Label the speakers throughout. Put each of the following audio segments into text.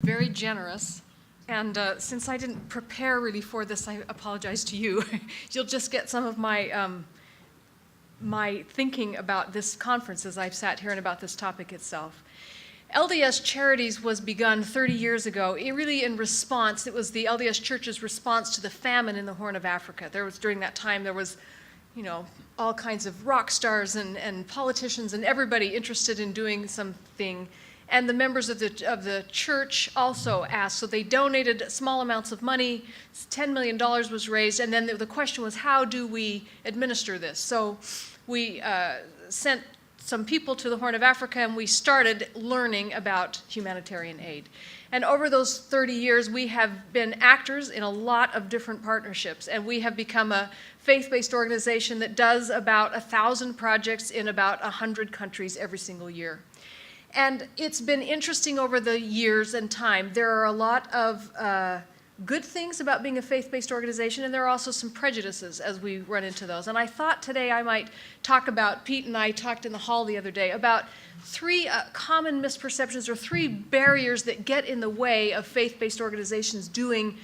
Speaker 1: very generous. And since I didn't prepare really for this, I apologize to you. You'll just get some of my my thinking about this conference as I've sat here and about this topic itself. LDS Charities was begun 30 years ago. It was the LDS Church's response to the famine in the Horn of Africa. During that time, there was, all kinds of rock stars and politicians and everybody interested in doing something. And the members of the church also asked. So they donated small amounts of money. $10 million was raised. And then the question was, how do we administer this? So we sent some people to the Horn of Africa, and we started learning about humanitarian aid. And over those 30 years, we have been actors in a lot of different partnerships, and we have become a faith-based organization that does about 1,000 projects in about 100 countries every single year. And it's been interesting over the years and time. There are a lot of good things about being a faith-based organization, and there are also some prejudices as we run into those. And I thought today I might talk about, Pete and I talked in the hall the other day, about three common misperceptions or three barriers that get in the way of faith-based organizations doing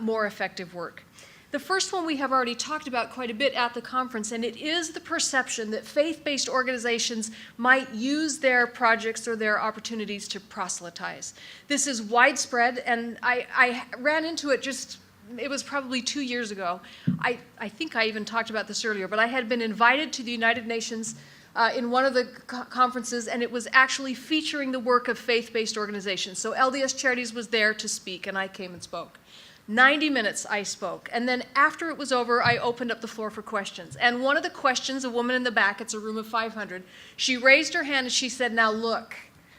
Speaker 1: more effective work. The first one we have already talked about quite a bit at the conference, and it is the perception that faith-based organizations might use their projects or their opportunities to proselytize. This is widespread, and I ran into it it was probably 2 years ago. I think I even talked about this earlier, but I had been invited to the United Nations in one of the conferences, and it was actually featuring the work of faith-based organizations. So LDS Charities was there to speak, and I came and spoke. 90 minutes I spoke, and then after it was over, I opened up the floor for questions. And one of the questions, a woman in the back, it's a room of 500, she raised her hand and she said, "Now look,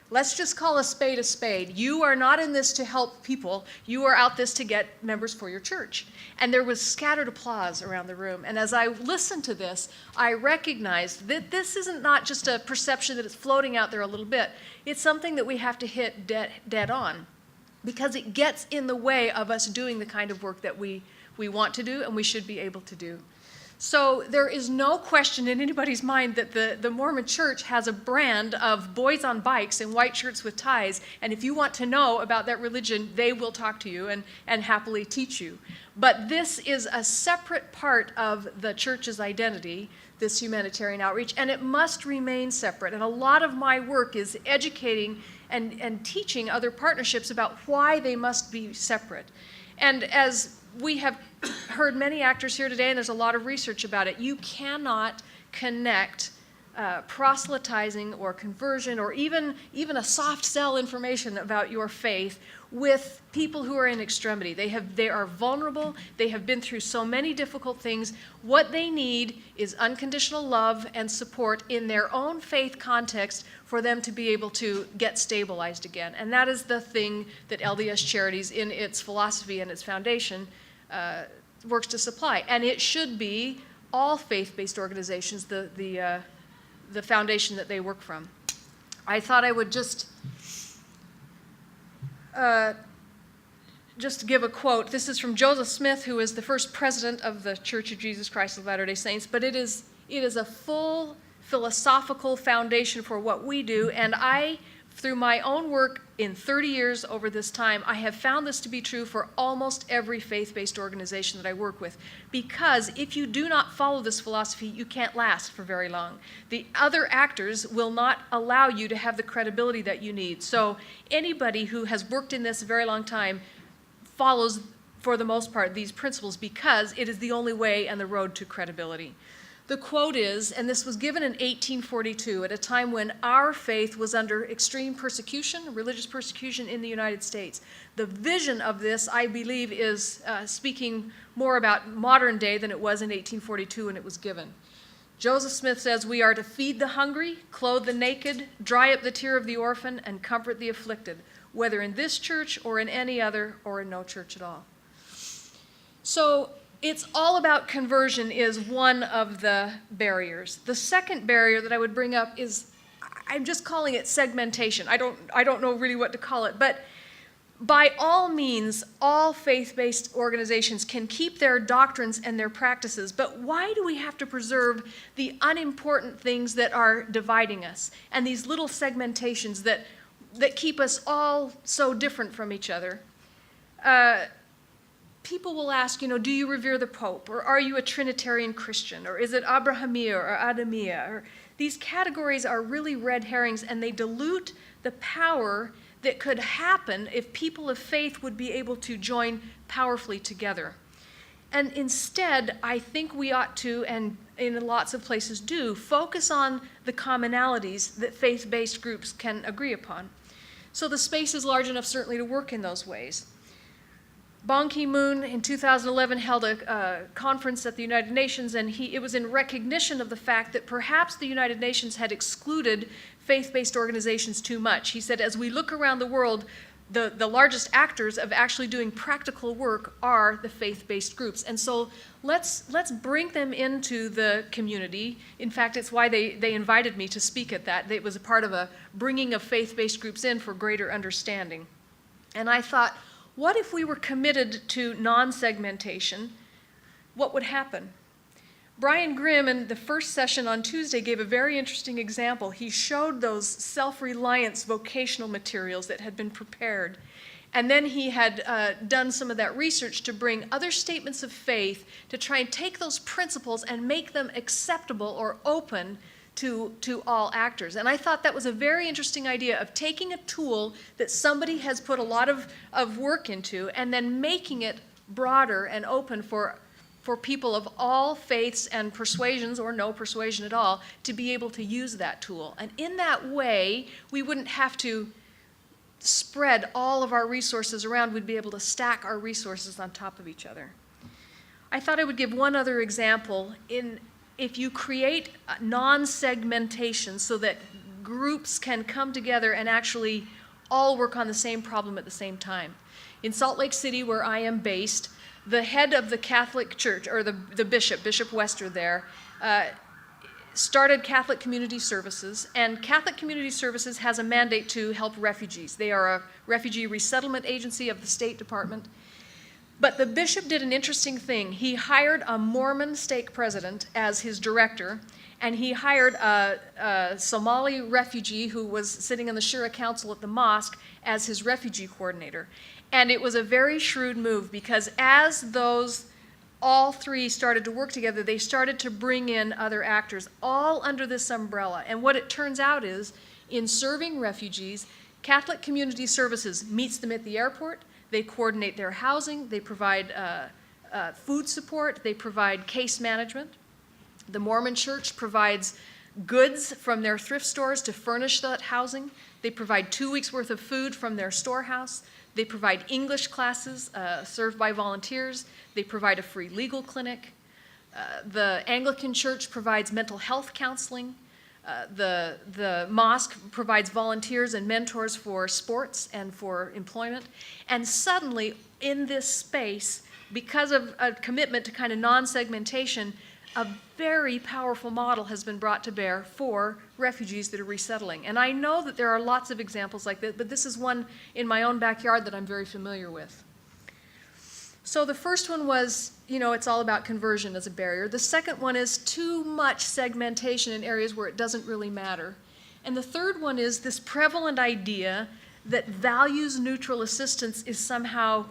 Speaker 1: let's just call a spade a spade. You are not in this to help people. You are out this to get members for your church." And there was scattered applause around the room. And as I listened to this, I recognized that this isn't not just a perception that it's floating out there a little bit. It's something that we have to hit dead on, because it gets in the way of us doing the kind of work that we want to do and we should be able to do. So there is no question in anybody's mind that the Mormon Church has a brand of boys on bikes in white shirts with ties, and if you want to know about that religion, they will talk to you and happily teach you. But this is a separate part of the church's identity, this humanitarian outreach, and it must remain separate. And a lot of my work is educating and teaching other partnerships about why they must be separate. And as we have heard many actors here today, and there's a lot of research about it, you cannot connect proselytizing or conversion or even a soft sell information about your faith with people who are in extremity. They are vulnerable. They have been through so many difficult things. What they need is unconditional love and support in their own faith context for them to be able to get stabilized again. And that is the thing that LDS Charities, in its philosophy and its foundation, works to supply. And it should be all faith-based organizations, the foundation that they work from. I thought I would just give a quote. This is from Joseph Smith, who is the first president of the Church of Jesus Christ of Latter-day Saints, but it is a full philosophical foundation for what we do, and I, through my own work in 30 years over this time, I have found this to be true for almost every faith-based organization that I work with. Because if you do not follow this philosophy, you can't last for very long. The other actors will not allow you to have the credibility that you need. So anybody who has worked in this a very long time follows, for the most part, these principles because it is the only way and the road to credibility. The quote is, and this was given in 1842 at a time when our faith was under extreme persecution, religious persecution in the United States. The vision of this, I believe, is speaking more about modern day than it was in 1842 when it was given. Joseph Smith says, "We are to feed the hungry, clothe the naked, dry up the tear of the orphan, and comfort the afflicted, whether in this church or in any other or in no church at all." So it's all about conversion is one of the barriers. The second barrier that I would bring up is, I'm just calling it segmentation. I don't know really what to call it, but by all means, all faith-based organizations can keep their doctrines and their practices, but why do we have to preserve the unimportant things that are dividing us and these little segmentations that that keep us all so different from each other. People will ask, do you revere the Pope? Or are you a Trinitarian Christian? Or is it Abrahamia or Adamia? Or these categories are really red herrings, and they dilute the power that could happen if people of faith would be able to join powerfully together. And instead, I think we ought to, and in lots of places do, focus on the commonalities that faith-based groups can agree upon. So the space is large enough, certainly, to work in those ways. Ban Ki-moon in 2011 held a conference at the United Nations, and it was in recognition of the fact that perhaps the United Nations had excluded faith-based organizations too much. He said, as we look around the world, the largest actors of actually doing practical work are the faith-based groups. And so let's bring them into the community. In fact, it's why they invited me to speak at that. It was a part of a bringing of faith-based groups in for greater understanding. And I thought, what if we were committed to non-segmentation? What would happen? Brian Grimm, in the first session on Tuesday, gave a very interesting example. He showed those self-reliance vocational materials that had been prepared. And then he had done some of that research to bring other statements of faith to try and take those principles and make them acceptable or open to all actors. And I thought that was a very interesting idea of taking a tool that somebody has put a lot of work into and then making it broader and open for people of all faiths and persuasions, or no persuasion at all, to be able to use that tool. And in that way, we wouldn't have to spread all of our resources around. We'd be able to stack our resources on top of each other. I thought I would give one other example. If you create non-segmentation so that groups can come together and actually all work on the same problem at the same time. In Salt Lake City, where I am based, the head of the Catholic Church, or the bishop, Bishop Wester there, started Catholic Community Services, and Catholic Community Services has a mandate to help refugees. They are a refugee resettlement agency of the State Department. But the bishop did an interesting thing. He hired a Mormon stake president as his director, and he hired a Somali refugee who was sitting in the Shura Council at the mosque as his refugee coordinator. And it was a very shrewd move, because as all three started to work together, they started to bring in other actors, all under this umbrella. And what it turns out is, in serving refugees, Catholic Community Services meets them at the airport. They coordinate their housing, they provide food support, they provide case management. The Mormon Church provides goods from their thrift stores to furnish that housing. They provide 2 weeks' worth of food from their storehouse. They provide English classes served by volunteers. They provide a free legal clinic. The Anglican Church provides mental health counseling. The mosque provides volunteers and mentors for sports and for employment. And suddenly, in this space, because of a commitment to kind of non-segmentation, a very powerful model has been brought to bear for refugees that are resettling. And I know that there are lots of examples like this, but this is one in my own backyard that I'm very familiar with. So the first one was, it's all about conversion as a barrier. The second one is too much segmentation in areas where it doesn't really matter. And the third one is this prevalent idea that values-neutral assistance is somehow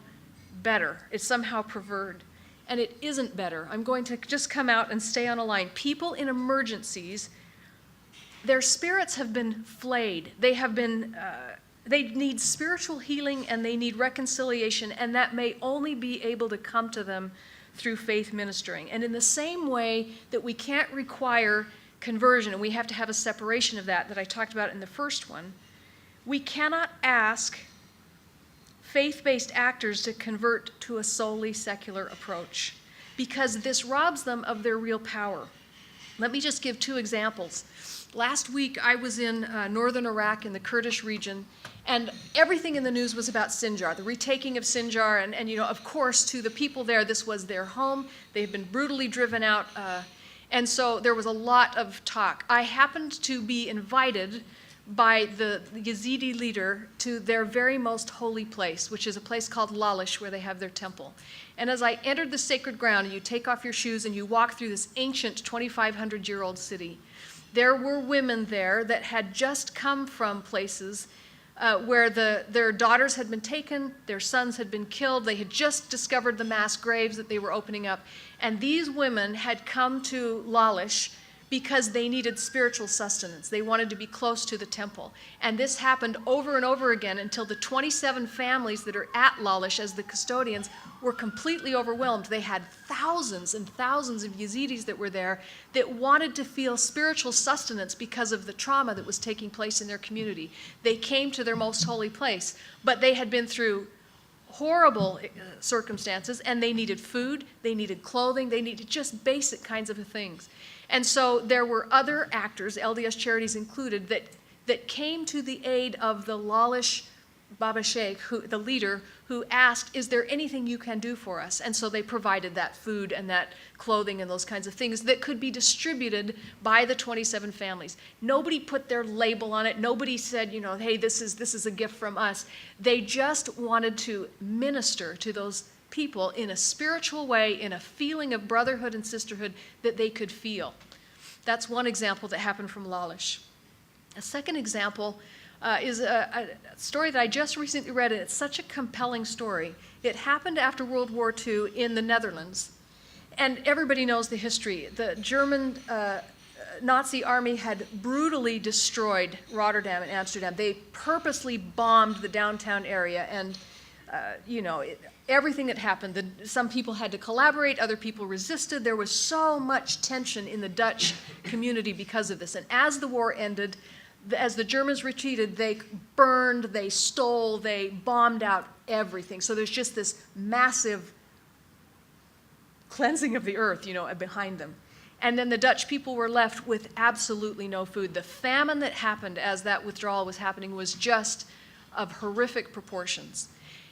Speaker 1: better. It's somehow preferred. And it isn't better. I'm going to just come out and stay on a line. People in emergencies, their spirits have been flayed. They need spiritual healing, and they need reconciliation, and that may only be able to come to them through faith ministering. And in the same way that we can't require conversion, and we have to have a separation of that I talked about in the first one, we cannot ask faith-based actors to convert to a solely secular approach, because this robs them of their real power. Let me just give 2 examples. Last week, I was in northern Iraq in the Kurdish region, and everything in the news was about Sinjar, the retaking of Sinjar, and of course, to the people there, this was their home. They had been brutally driven out, and so there was a lot of talk. I happened to be invited by the Yazidi leader to their very most holy place, which is a place called Lalish, where they have their temple. And as I entered the sacred ground, and you take off your shoes and you walk through this ancient 2,500-year-old city, there were women there that had just come from places where their daughters had been taken, their sons had been killed. They had just discovered the mass graves that they were opening up. And these women had come to Lalish because they needed spiritual sustenance. They wanted to be close to the temple. And this happened over and over again until the 27 families that are at Lalish as the custodians were completely overwhelmed. They had thousands and thousands of Yazidis that were there that wanted to feel spiritual sustenance because of the trauma that was taking place in their community. They came to their most holy place, but they had been through horrible circumstances, and they needed food, they needed clothing, they needed just basic kinds of things. And so there were other actors, LDS Charities included, that came to the aid of the Lalish Baba Sheikh, the leader, who asked, is there anything you can do for us? And so they provided that food and that clothing and those kinds of things that could be distributed by the 27 families. Nobody put their label on it. Nobody said, you know, hey, this is a gift from us. They just wanted to minister to those people in a spiritual way, in a feeling of brotherhood and sisterhood that they could feel. That's one example that happened from Lalish. A second example is a story that I just recently read, and it's such a compelling story. It happened after World War II in the Netherlands. And everybody knows the history. The German Nazi army had brutally destroyed Rotterdam and Amsterdam. They purposely bombed the downtown area, and everything that happened, some people had to collaborate, other people resisted. There was so much tension in the Dutch community because of this. And as the war ended, as the Germans retreated, they burned, they stole, they bombed out everything. So there's just this massive cleansing of the earth, behind them. And then the Dutch people were left with absolutely no food. The famine that happened as that withdrawal was happening was just of horrific proportions.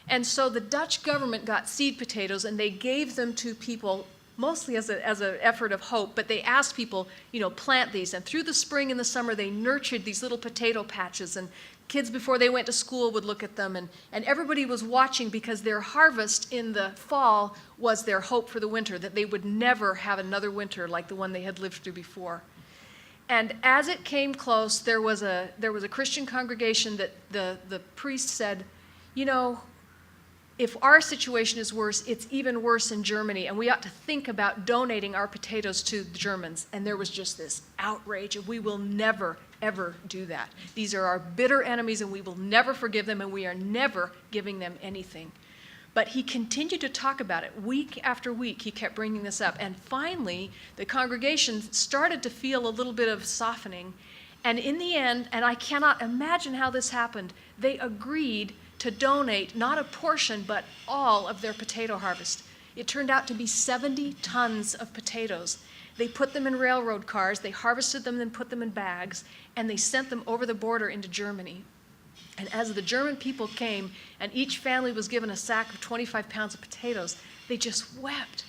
Speaker 1: And so the Dutch government got seed potatoes, and they gave them to people mostly as an effort of hope, but they asked people, plant these. And through the spring and the summer, they nurtured these little potato patches, and kids before they went to school would look at them, and everybody was watching because their harvest in the fall was their hope for the winter, that they would never have another winter like the one they had lived through before. And as it came close, there was a Christian congregation that the priest said, if our situation is worse, it's even worse in Germany, and we ought to think about donating our potatoes to the Germans. And there was just this outrage, and we will never, ever do that. These are our bitter enemies, and we will never forgive them, and we are never giving them anything. But he continued to talk about it. Week after week, he kept bringing this up. And finally, the congregation started to feel a little bit of softening. And in the end, and I cannot imagine how this happened, they agreed to donate not a portion, but all of their potato harvest. It turned out to be 70 tons of potatoes. They put them in railroad cars, they harvested them, then put them in bags, and they sent them over the border into Germany. And as the German people came, and each family was given a sack of 25 pounds of potatoes, they just wept.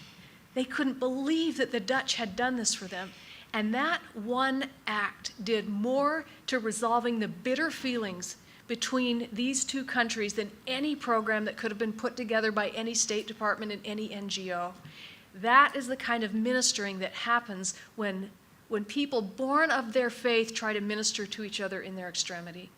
Speaker 1: They couldn't believe that the Dutch had done this for them. And that one act did more to resolving the bitter feelings between these two countries than any program that could have been put together by any State Department and any NGO. That is the kind of ministering that happens when people born of their faith try to minister to each other in their extremity.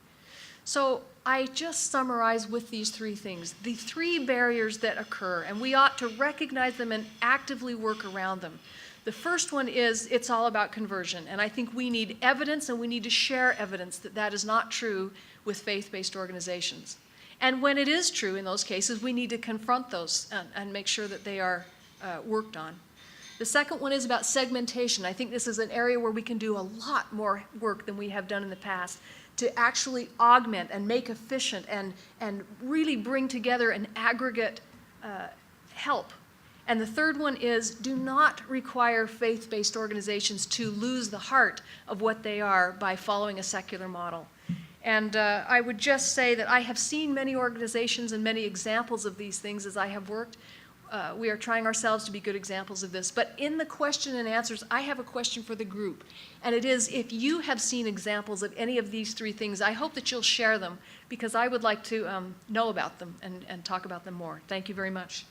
Speaker 1: So I just summarize with these three things, the three barriers that occur, and we ought to recognize them and actively work around them. The first one is it's all about conversion, and I think we need evidence, and we need to share evidence that that is not true with faith-based organizations. And when it is true in those cases, we need to confront those and make sure that they are worked on. The second one is about segmentation. I think this is an area where we can do a lot more work than we have done in the past to actually augment and make efficient and really bring together an aggregate help. And the third one is do not require faith-based organizations to lose the heart of what they are by following a secular model. And I would just say that I have seen many organizations and many examples of these things as I have worked. We are trying ourselves to be good examples of this. But in the question and answers, I have a question for the group. And it is, if you have seen examples of any of these three things, I hope that you'll share them, because I would like to know about them and talk about them more. Thank you very much.